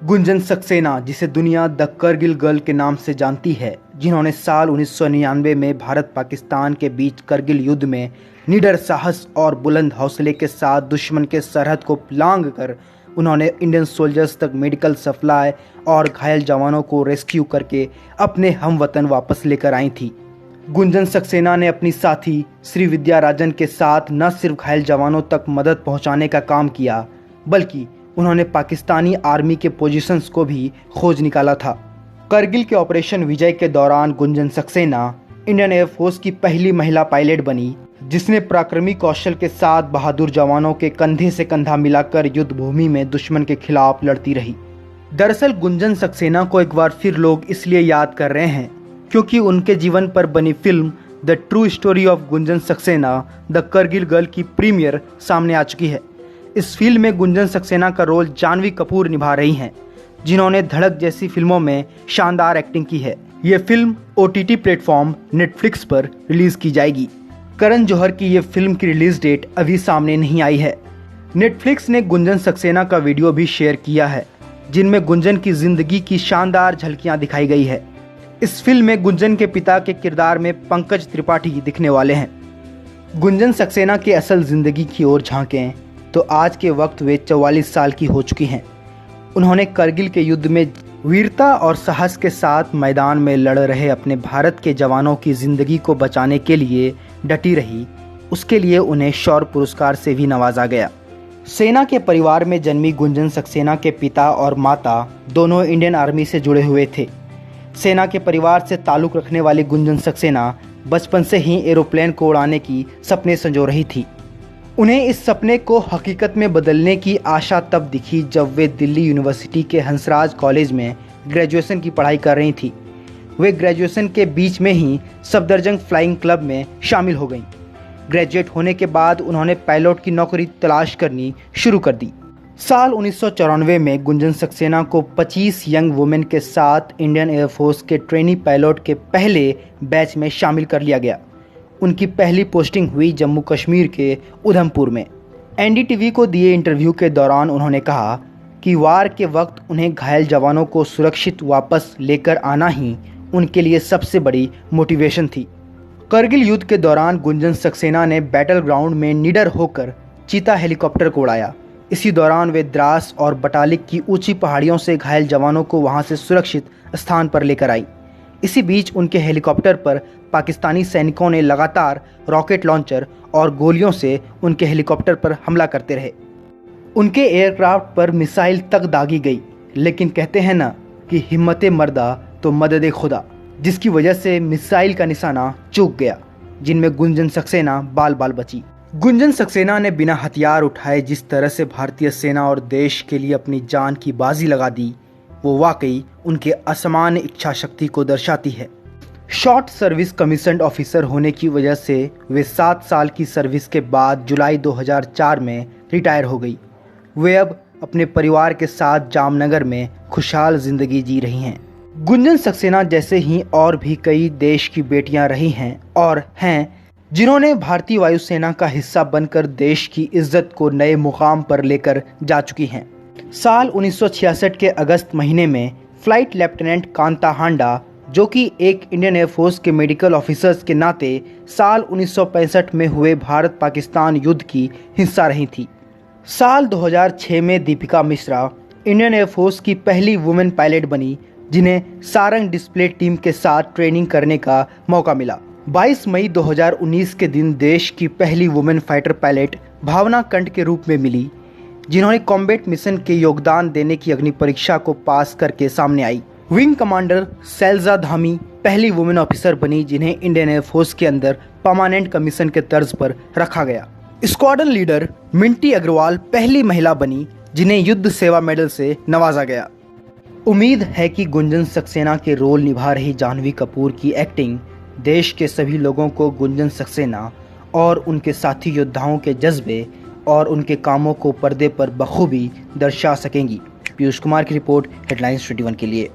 गुंजन सक्सेना, जिसे दुनिया the Kargil girl के नाम से जानती है, जिन्होंने साल 1999 में भारत पाकिस्तान के बीच करगिल युद्ध में निडर साहस और बुलंद हौसले के साथ दुश्मन के सरहद को लांघ कर उन्होंने इंडियन सोल्जर्स तक मेडिकल सप्लाई और घायल जवानों को रेस्क्यू करके अपने हमवतन वापस लेकर आई थी। गुंजन सक्सेना ने अपनी साथी श्री विद्या राजन के साथ न सिर्फ घायल जवानों तक मदद पहुंचाने का काम किया, बल्कि उन्होंने पाकिस्तानी आर्मी के पोजीशंस को भी खोज निकाला था। करगिल के ऑपरेशन विजय के दौरान गुंजन सक्सेना इंडियन एयरफोर्स की पहली महिला पायलट बनी, जिसने पराक्रमी कौशल के साथ बहादुर जवानों के कंधे से कंधा मिलाकर युद्ध भूमि में दुश्मन के खिलाफ लड़ती रही। दरअसल गुंजन सक्सेना को एक बार फिर लोग इसलिए याद कर रहे हैं क्योंकि उनके जीवन पर बनी film the true story of Gunjan Saxena the Kargil girl की प्रीमियर सामने आ चुकी है। इस फिल्म में गुंजन सक्सेना का रोल जानवी कपूर निभा रही हैं, जिन्होंने धड़क जैसी फिल्मों में शानदार एक्टिंग की है। ये फिल्म OTT प्लेटफॉर्म नेटफ्लिक्स पर रिलीज की जाएगी। करण जौहर की ये फिल्म की रिलीज डेट अभी सामने नहीं आई है। नेटफ्लिक्स ने गुंजन सक्सेना का वीडियो भी शेयर किया है, जिनमें गुंजन की जिंदगी की शानदार झलकियां दिखाई गई है। इस फिल्म में गुंजन के पिता के किरदार में पंकज त्रिपाठी दिखने वाले हैं। गुंजन सक्सेना की असल जिंदगी की ओर झांकें तो आज के वक्त वे 44 साल की हो चुकी हैं। उन्होंने करगिल के युद्ध में वीरता और साहस के साथ मैदान में लड़ रहे अपने भारत के जवानों की जिंदगी को बचाने के लिए डटी रही। उसके लिए उन्हें शौर्य पुरस्कार से भी नवाजा गया। सेना के परिवार में जन्मी गुंजन सक्सेना के पिता और माता दोनों इंडियन आर्मी से जुड़े हुए थे। सेना के परिवार से ताल्लुक़ रखने वाली गुंजन सक्सेना बचपन से ही एरोप्लेन को उड़ाने की सपने संजो रही थी। उन्हें इस सपने को हकीकत में बदलने की आशा तब दिखी जब वे दिल्ली यूनिवर्सिटी के हंसराज कॉलेज में ग्रेजुएशन की पढ़ाई कर रही थी। वे ग्रेजुएशन के बीच में ही सफदरजंग फ्लाइंग क्लब में शामिल हो गईं। ग्रेजुएट होने के बाद उन्होंने पायलट की नौकरी तलाश करनी शुरू कर दी। साल 1994 में गुंजन सक्सेना को 25 यंग वुमेन के साथ इंडियन एयरफोर्स के ट्रेनी पायलट के पहले बैच में शामिल कर लिया गया। उनकी पहली पोस्टिंग हुई जम्मू कश्मीर के उधमपुर में। NDTV को दिए इंटरव्यू के दौरान उन्होंने कहा कि वार के वक्त उन्हें घायल जवानों को सुरक्षित वापस लेकर आना ही उनके लिए सबसे बड़ी मोटिवेशन थी। करगिल युद्ध के दौरान गुंजन सक्सेना ने बैटल ग्राउंड में निडर होकर चीता हेलीकॉप्टर को उड़ाया। इसी दौरान वे द्रास और बटालिक की ऊंची पहाड़ियों से घायल जवानों को वहां से सुरक्षित स्थान पर लेकर आई। इसी बीच उनके हेलीकॉप्टर पर पाकिस्तानी सैनिकों ने लगातार रॉकेट लॉन्चर और गोलियों से उनके हेलीकॉप्टर पर हमला करते रहे। उनके एयरक्राफ्ट पर मिसाइल तक दागी गई, लेकिन कहते हैं ना कि हिम्मते मर्दा तो मदद खुदा, जिसकी वजह से मिसाइल का निशाना चूक गया, जिनमें गुंजन सक्सेना बाल बाल बची। गुंजन सक्सेना ने बिना हथियार उठाए जिस तरह से भारतीय सेना और देश के लिए अपनी जान की बाजी लगा दी, वो वाकई उनके असामान्य इच्छा शक्ति को दर्शाती है। शॉर्ट सर्विस कमीशन्ड ऑफिसर होने की वजह से वे 7 साल की सर्विस के बाद जुलाई 2004 में रिटायर हो गई। वे अब अपने परिवार के साथ जामनगर में खुशहाल जिंदगी जी रही हैं। गुंजन सक्सेना जैसे ही और भी कई देश की बेटियां रही हैं और हैं, जिन्होंने भारतीय वायुसेना का हिस्सा बनकर देश की इज्जत को नए मुकाम पर लेकर जा चुकी हैं। साल 1966 के अगस्त महीने में फ्लाइट लेफ्टिनेंट कांता हांडा, जो कि एक इंडियन एयरफोर्स के मेडिकल ऑफिसर्स के नाते साल 1965 में हुए भारत पाकिस्तान युद्ध की हिस्सा रही थी। साल 2006 में दीपिका मिश्रा इंडियन एयरफोर्स की पहली वुमेन पायलट बनी, जिन्हें सारंग डिस्प्ले टीम के साथ ट्रेनिंग करने का मौका मिला। 22 मई 2019 के दिन देश की पहली वुमेन फाइटर पायलट भावना कंठ के रूप में मिली, जिन्होंने कॉम्बैट मिशन के योगदान देने की अग्नि परीक्षा को पास करके सामने आई। विंग कमांडर शैलजा धामी पहली वुमेन ऑफिसर बनी, जिन्हें इंडियन एयरफोर्स के अंदर परमानेंट कमीशन के तर्ज पर रखा गया। स्क्वाड्रन लीडर मिंटी अग्रवाल पहली महिला बनी, जिन्हें युद्ध सेवा मेडल से नवाजा गया। उम्मीद है कि गुंजन सक्सेना के रोल निभा रही जानवी कपूर की एक्टिंग देश के सभी लोगों को गुंजन सक्सेना और उनके साथी योद्धाओं के जज्बे और उनके कामों को पर्दे पर बखूबी दर्शा सकेंगी। पीयूष कुमार की रिपोर्ट, हेडलाइंस 21 के लिए।